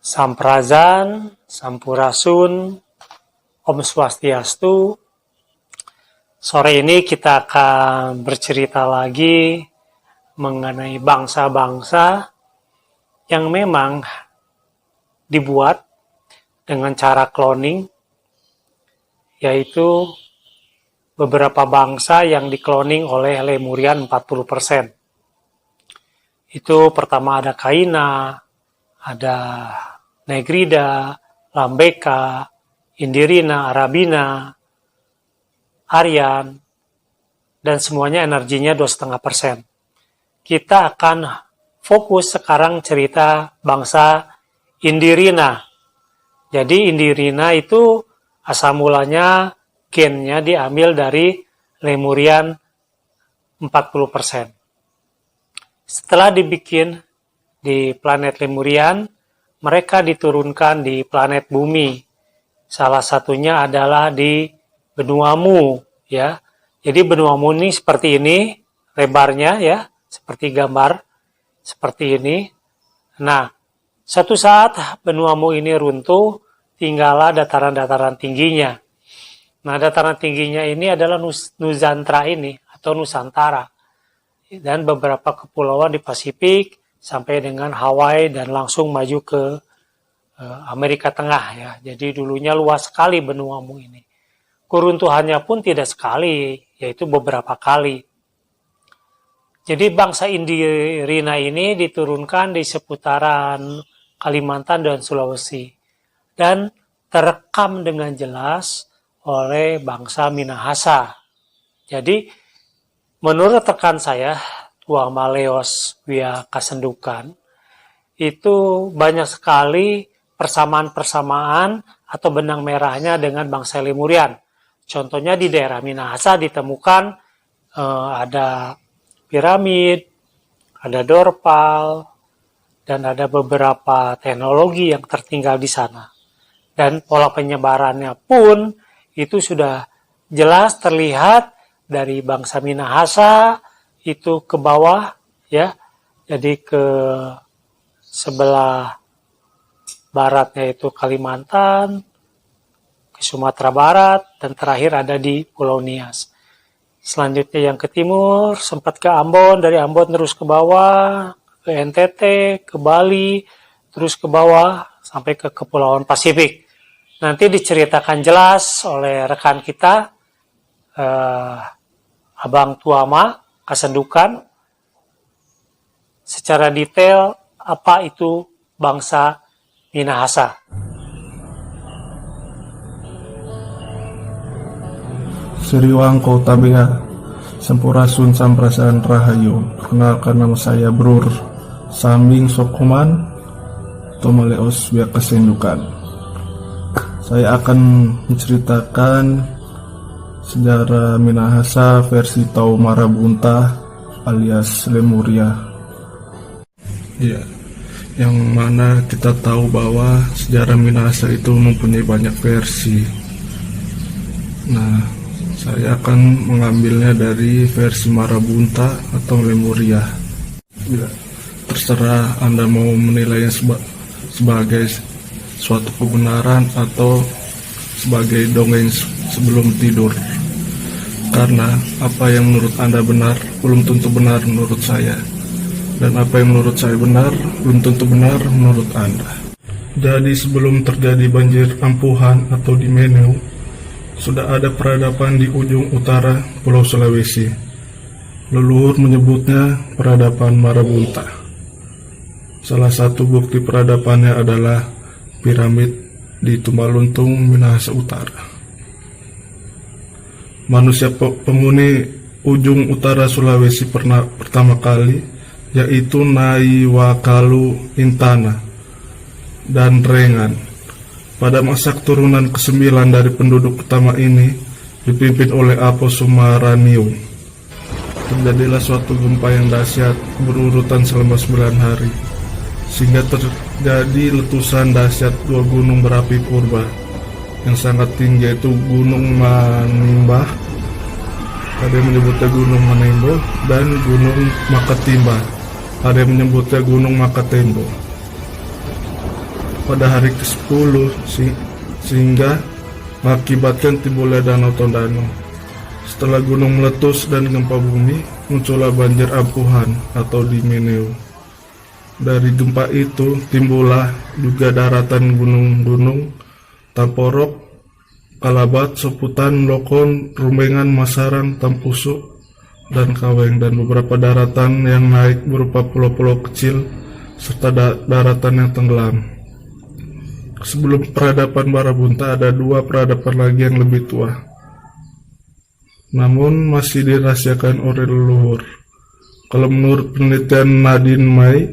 Samprazan, Sampurasun, Om Swastiastu. Sore ini kita akan bercerita lagi mengenai bangsa-bangsa yang memang dibuat dengan cara cloning, yaitu beberapa bangsa yang dikloning oleh Lemurian 40%. Itu pertama ada Kaina, ada Negrida, Lambeka, Indirina, Arabina, Aryan, dan semuanya energinya 2,5%. Kita akan fokus sekarang cerita bangsa Indirina. Jadi Indirina itu asal mulanya gennya diambil dari Lemurian 40%. Setelah dibikin di planet Lemurian, mereka diturunkan di planet bumi. Salah satunya adalah di benua Mu, ya. Jadi benua Mu ini seperti ini, lebarnya ya, seperti gambar seperti ini. Nah, suatu saat benua Mu ini runtuh, tinggallah dataran-dataran tingginya. Nah, dataran tingginya ini adalah Nusantara ini, atau Nusantara. Dan beberapa kepulauan di Pasifik, sampai dengan Hawaii, dan langsung maju ke Amerika Tengah ya. Jadi dulunya luas sekali benua Mu ini. Keruntuhannya pun tidak sekali, yaitu beberapa kali. Jadi bangsa Indirina ini diturunkan di seputaran Kalimantan dan Sulawesi. Dan terekam dengan jelas oleh bangsa Minahasa. Jadi menurut rekan saya, Tuan Maleos Wia Kasendukan, itu banyak sekali persamaan-persamaan atau benang merahnya dengan bangsa Lemurian. Contohnya di daerah Minahasa ditemukan ada piramid, ada dorpal, dan ada beberapa teknologi yang tertinggal di sana. Dan pola penyebarannya pun itu sudah jelas terlihat dari bangsa Minahasa itu ke bawah ya. Jadi ke sebelah baratnya itu Kalimantan, ke Sumatera Barat, dan terakhir ada di Pulau Nias. Selanjutnya yang ke timur, sempat ke Ambon, dari Ambon terus ke bawah, ke NTT, ke Bali, terus ke bawah, sampai ke Kepulauan Pasifik. Nanti diceritakan jelas oleh rekan kita, Abang Tuama Kasendukan, secara detail apa itu bangsa Minahasa. Sriwangko Tabea, Sampurasun Samprasan Rahayu. Perkenalkan, nama saya Brur Sambing Sokuman Tomaleos Wia Kasendukan. Saya akan menceritakan sejarah Minahasa versi Tau Marabunta alias Lemuria. Ya, yang mana kita tahu bahwa sejarah Minahasa itu mempunyai banyak versi. Nah, saya akan mengambilnya dari versi Marabunta atau Lemuria. Ya, terserah Anda mau menilainya sebagai suatu kebenaran atau sebagai dongeng sebelum tidur. Karena apa yang menurut Anda benar belum tentu benar menurut saya, dan apa yang menurut saya benar belum tentu benar menurut Anda. Jadi sebelum terjadi banjir ampuhan atau di Meneu, sudah ada peradaban di ujung utara Pulau Sulawesi. Leluhur menyebutnya peradaban Marabunta. Salah satu bukti peradabannya adalah piramid di Tumaluntung, Minahasa Utara. Manusia penghuni ujung utara Sulawesi pertama kali yaitu Naiwakalu Intana dan Rengan. Pada masa keturunan ke-9 dari penduduk pertama ini dipimpin oleh Apo Sumaranium. Terjadilah suatu gempa yang dahsyat berurutan selama 9 hari, sehingga terjadi letusan dahsyat dua gunung berapi purba yang sangat tinggi, yaitu Gunung Manimbah, ada yang menyebutnya Gunung Manembo, dan Gunung Makatimba, ada yang menyebutnya Gunung Makatembo. pada hari ke-10 sehingga mengakibatkan timbulnya Danau Tondano. Setelah gunung meletus dan gempa bumi, muncullah banjir ampuhan atau Dimeneu. Dari gempa itu timbullah juga daratan gunung-gunung Tamporok, Kalabat, Soputan, Lokon, Rumbengan, Masarang, Tampusu, dan Kaweng, dan beberapa daratan yang naik berupa pulau-pulau kecil serta daratan yang tenggelam. Sebelum peradaban Marabunta ada 2 peradaban lagi yang lebih tua, namun masih dirahasiakan oleh leluhur. Kalau menurut penelitian Nadine May,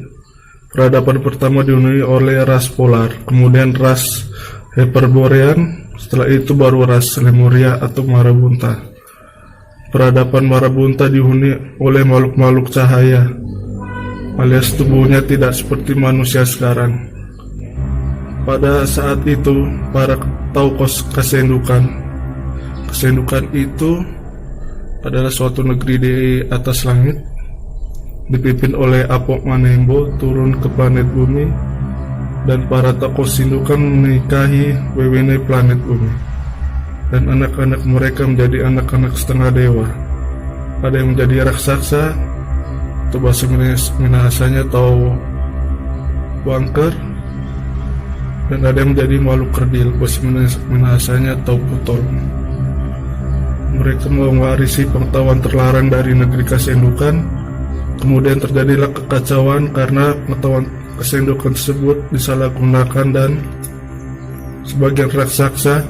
peradaban pertama dihuni oleh ras polar, kemudian ras Hyperborean, setelah itu baru ras Lemuria atau Marabunta. Peradaban Marabunta dihuni oleh makhluk-makhluk cahaya, alias tubuhnya tidak seperti manusia sekarang. Pada saat itu, para Taukos Kasendukan itu adalah suatu negeri di atas langit, dipimpin oleh Apok Manembo turun ke planet bumi, dan para Taukos Sindukan menikahi Wewene planet bumi, dan anak-anak mereka menjadi anak-anak setengah dewa. Ada yang menjadi raksasa, atau bahasa Minahasanya atau Wangker, dan ada yang menjadi makhluk kerdil, bahasa Minahasanya atau Putol. Mereka mewarisi pengetahuan terlarang dari negeri Kasendukan. Kemudian terjadilah kekacauan karena pengetahuan Kasendukan tersebut disalahgunakan, dan sebagian raksasa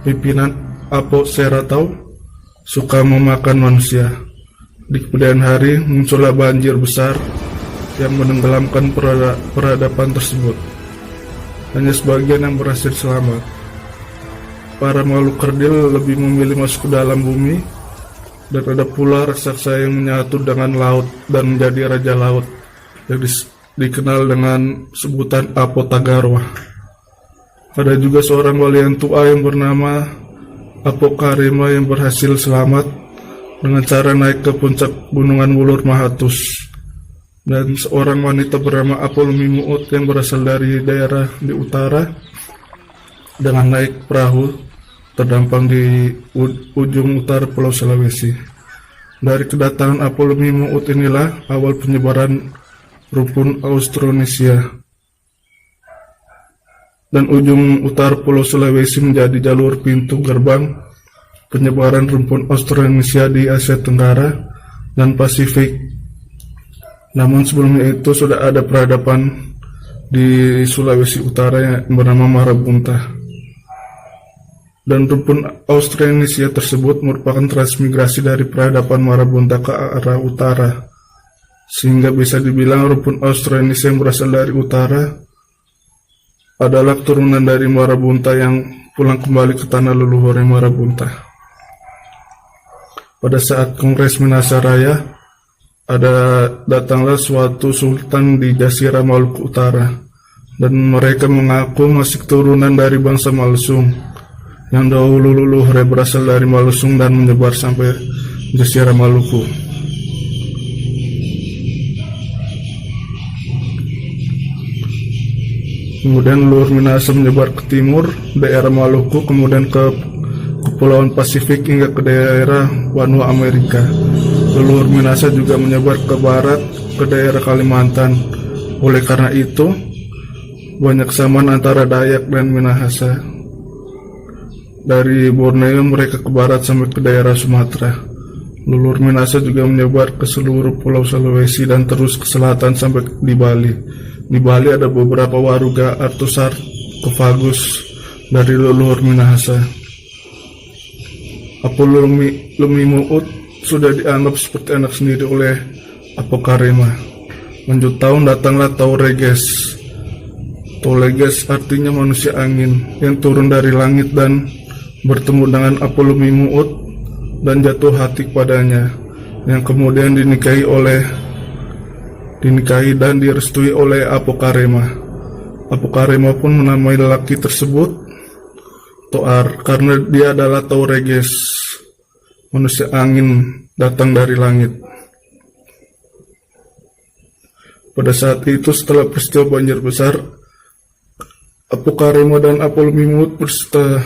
pimpinan Apo Seratau suka memakan manusia. Di kemudian hari muncullah banjir besar yang menenggelamkan peradaban tersebut. Hanya sebagian yang berhasil selamat. Para makhluk kerdil lebih memilih masuk ke dalam bumi, dan ada pula raksasa yang menyatu dengan laut dan menjadi raja laut yang dikenal dengan sebutan Apotagarwa. Ada juga seorang wali yang tua yang bernama Apokarima yang berhasil selamat dengan cara naik ke puncak gunungan Wulur Mahatus. Dan seorang wanita bernama Apolumi Muut yang berasal dari daerah di utara dengan naik perahu terdampang di ujung utara Pulau Sulawesi. Dari kedatangan Apolumi Muut inilah awal penyebaran rumpun Austronesia, dan ujung utara Pulau Sulawesi menjadi jalur pintu gerbang penyebaran rumpun Austronesia di Asia Tenggara dan Pasifik. Namun sebelumnya itu sudah ada peradaban di Sulawesi Utara yang bernama Marabunta. Dan rumpun Austronesia tersebut merupakan transmigrasi dari peradaban Marabunta ke arah utara, sehingga bisa dibilang rumpun Austronesia yang berasal dari utara adalah turunan dari Marabunta yang pulang kembali ke tanah leluhurnya Marabunta. Pada saat Kongres Minahasa Raya, datanglah suatu sultan di Jazirah Maluku Utara, dan mereka mengaku masih keturunan dari bangsa Malsung yang dahulu leluhurnya berasal dari Malsung dan menyebar sampai Jazirah Maluku. Kemudian leluhur Minahasa menyebar ke timur daerah Maluku, kemudian ke Kepulauan Pasifik hingga ke daerah Wanua Amerika. Leluhur Minahasa juga menyebar ke barat ke daerah Kalimantan. Oleh karena itu, banyak kesamaan antara Dayak dan Minahasa. Dari Borneo mereka ke barat sampai ke daerah Sumatera. Leluhur Minahasa juga menyebar ke seluruh Pulau Sulawesi dan terus ke selatan sampai di Bali. Di Bali ada beberapa waruga Arthosarcophagus dari leluhur Minahasa. Apolumi Muut sudah dianggap seperti anak sendiri oleh Apokarima. Lanjut tahun datanglah Taureges. Taureges artinya manusia angin yang turun dari langit dan bertemu dengan Apolumi Muut dan jatuh hati kepadanya, yang kemudian dinikahi dan direstui oleh Apokarima. Apokarima pun menamai lelaki tersebut Toar karena dia adalah Taureges, manusia angin datang dari langit. Pada saat itu setelah peristiwa banjir besar, Apu Karemo dan Apol Mimut berserta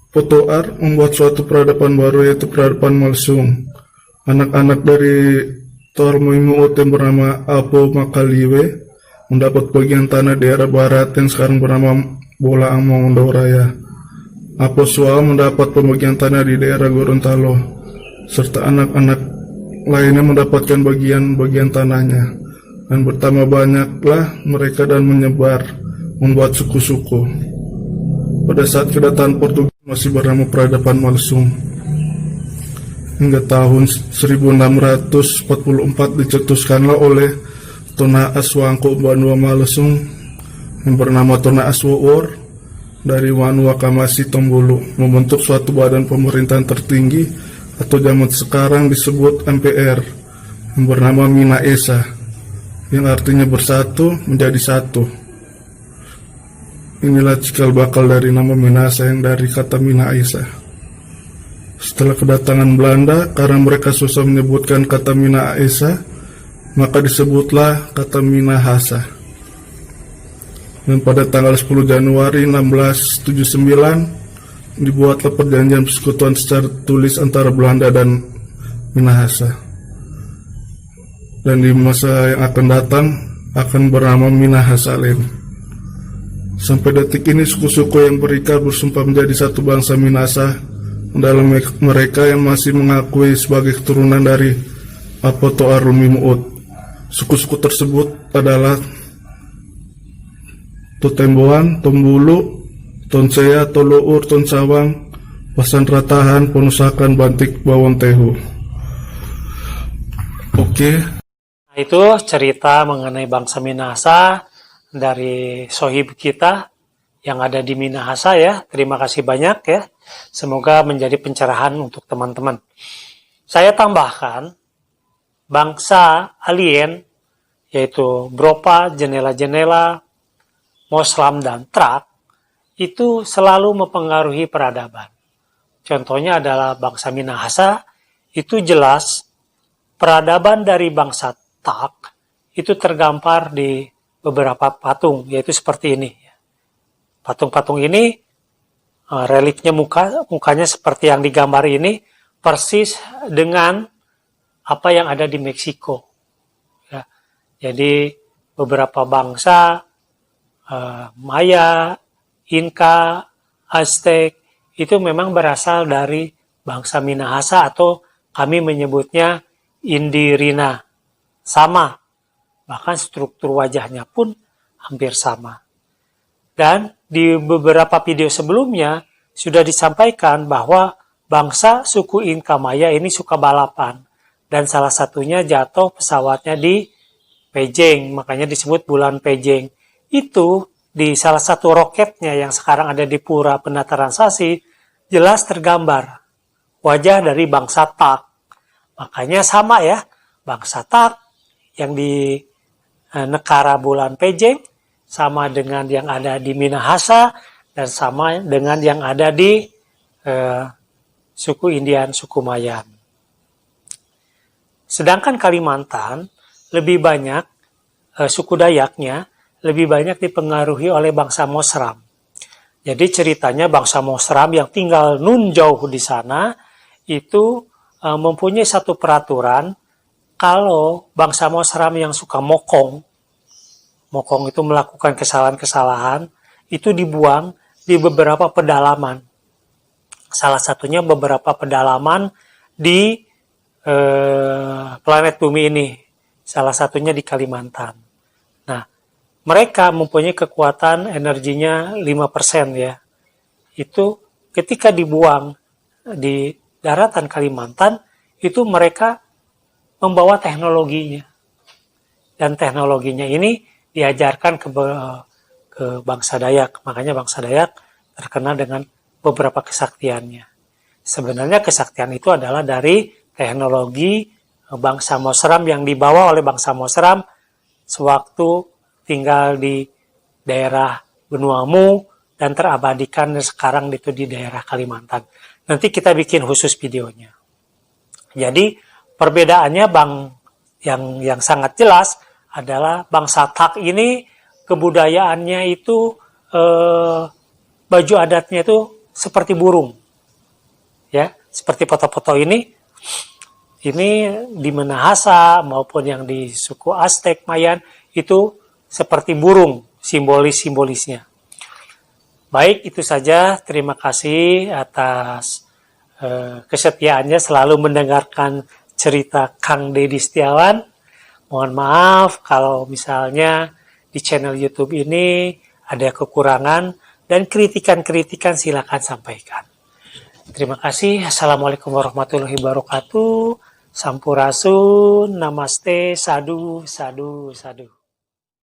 Potoar membuat suatu peradaban baru, yaitu peradaban Malsung. Anak-anak dari Toar Mimut yang bernama Apo Makaliwe mendapat bagian tanah daerah barat yang sekarang bernama Bola Among Raya. Apo Sual mendapat pembagian tanah di daerah Gorontalo, serta anak-anak lainnya mendapatkan bagian-bagian tanahnya. Dan bertambah banyaklah mereka dan menyebar, membuat suku-suku. Pada saat kedatangan Portugis masih bernama peradaban Malsung. Hingga tahun 1644 dicetuskanlah oleh Tona Aswangko Banua Malsung yang bernama Tona Aswowor dari Wanua Kamasi Tombulu membentuk suatu badan pemerintahan tertinggi atau zaman sekarang disebut MPR yang bernama Mina Esa, yang artinya bersatu menjadi satu. Inilah cikal bakal dari nama Minahasa yang dari kata Mina Esa. Setelah kedatangan Belanda, karena mereka susah menyebutkan kata Mina Esa, maka disebutlah kata Minahasa. Dan pada tanggal 10 Januari 1679 dibuatlah perjanjian persekutuan secara tulis antara Belanda dan Minahasa. Dan di masa yang akan datang akan bernama Minahasa lain. Sampai detik ini suku-suku yang berikat bersumpah menjadi satu bangsa Minahasa. Dalam mereka yang masih mengakui sebagai keturunan dari Apo Toar Lumimuut. Suku-suku tersebut adalah Totemboan, Tombulu, Tonsea, Toluur, Tonsawang, Pasan Ratahan, Ponusakan, Bantik, Bawon Tehu. Oke. Nah, itu cerita mengenai bangsa Minahasa dari sohib kita yang ada di Minahasa ya. Terima kasih banyak ya. Semoga menjadi pencerahan untuk teman-teman. Saya tambahkan bangsa alien yaitu Bropa, Jenela-Jenela, Moslam, dan Trak itu selalu mempengaruhi peradaban. Contohnya adalah bangsa Minahasa, itu jelas peradaban dari bangsa Tak itu tergambar di beberapa patung, yaitu seperti ini. Patung-patung ini, reliknya mukanya seperti yang digambar ini, persis dengan apa yang ada di Meksiko. Ya. Jadi beberapa bangsa, Maya, Inka, Aztec, itu memang berasal dari bangsa Minahasa atau kami menyebutnya Indirina. Sama, bahkan struktur wajahnya pun hampir sama. Dan di beberapa video sebelumnya sudah disampaikan bahwa bangsa suku Inka Maya ini suka balapan. Dan salah satunya jatuh pesawatnya di Pejeng, makanya disebut bulan Pejeng. Itu di salah satu roketnya yang sekarang ada di Pura Penataran Sasi, jelas tergambar wajah dari bangsa Tak. Makanya sama ya, bangsa Tak yang di negara bulan Pejeng sama dengan yang ada di Minahasa dan sama dengan yang ada di suku Indian, suku Mayan. Sedangkan Kalimantan lebih banyak suku Dayaknya lebih banyak dipengaruhi oleh bangsa Mosram. Jadi ceritanya bangsa Mosram yang tinggal nun jauh di sana itu mempunyai satu peraturan. Kalau bangsa Mosram yang suka mokong itu melakukan kesalahan-kesalahan, itu dibuang di beberapa pedalaman. Salah satunya beberapa pedalaman di planet bumi ini. Salah satunya di Kalimantan. Nah, mereka mempunyai kekuatan energinya 5% ya. Itu ketika dibuang di daratan Kalimantan, itu mereka membawa teknologinya. Dan teknologinya ini diajarkan ke bangsa Dayak. Makanya bangsa Dayak terkenal dengan beberapa kesaktiannya. Sebenarnya kesaktian itu adalah dari teknologi bangsa Mosram yang dibawa oleh bangsa Mosram sewaktu tinggal di daerah Benuamu dan terabadikan sekarang itu di daerah Kalimantan. Nanti kita bikin khusus videonya. Jadi perbedaannya yang sangat jelas adalah bangsa Tak ini kebudayaannya itu baju adatnya itu seperti burung, ya, seperti foto-foto ini di Minahasa maupun yang di suku Aztec Mayan itu seperti burung simbolisnya. Baik, itu saja. Terima kasih atas kesetiaannya selalu mendengarkan cerita Kang Deddy Setiawan. Mohon maaf kalau misalnya di channel YouTube ini ada kekurangan dan kritikan-kritikan silakan sampaikan. Terima kasih. Assalamualaikum warahmatullahi wabarakatuh. Sampurasun, namaste, sadu, sadu, sadu.